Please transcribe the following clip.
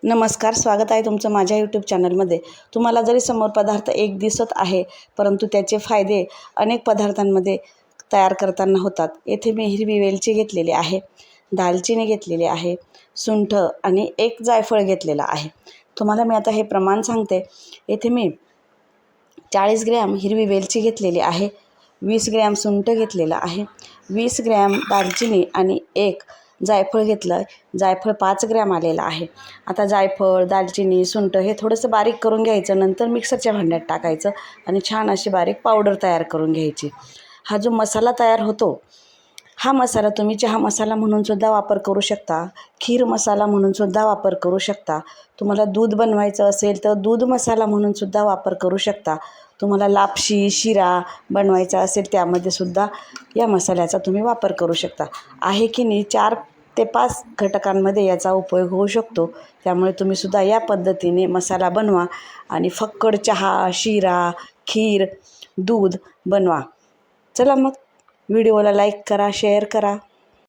नमस्कार, स्वागत आहे तुमचं माझ्या यूट्यूब चॅनलमध्ये। तुम्हाला जरी समोर पदार्थ एक दिसत आहे, परंतु त्याचे फायदे अनेक पदार्थांमध्ये तयार करताना होतात। येथे मी हिरवी वेलची घेतलेली आहे, दालचिनी घेतलेली आहे, सुंठ आणि एक जायफळ घेतलेला आहे। तुम्हाला मी आता हे प्रमाण सांगते। येथे मी 40 ग्रॅम हिरवी वेलची घेतलेली आहे, 20 ग्रॅम सुंठ घेतलेला आहे, 20 ग्रॅम दालचिनी आणि एक जायफळ घेतलं आहे। जायफळ 5 ग्रॅम आलेलं आहे। आता जायफळ, दालचिनी, सुंठ हे थोडंसं बारीक करून घ्यायचं, नंतर मिक्सरच्या भांड्यात टाकायचं आणि छान अशी बारीक पावडर तयार करून घ्यायची। हा जो मसाला तयार होतो, हा मसाला तुम्ही चहा मसाला म्हणून सुद्धा वापर करू शकता, खीर मसाला म्हणून सुद्धा वापर करू शकता। तुम्हाला दूध बनवायचं असेल तर दूध मसाला म्हणून सुद्धा वापर करू शकता। तुम्हाला लापशी, शिरा बनवायचा असेल त्यामध्ये सुद्धा या मसाल्याचा तुम्ही वापर करू शकता। आहे की नाही 4 ते 5 घटकांमध्ये याचा उपयोग होऊ शकतो। त्यामुळे तुम्ही सुद्धा या पद्धतीने मसाला बनवा आणि फक्कड चहा, शिरा, खीर, दूध बनवा। चला मग व्हिडिओला लाईक करा, शेअर करा।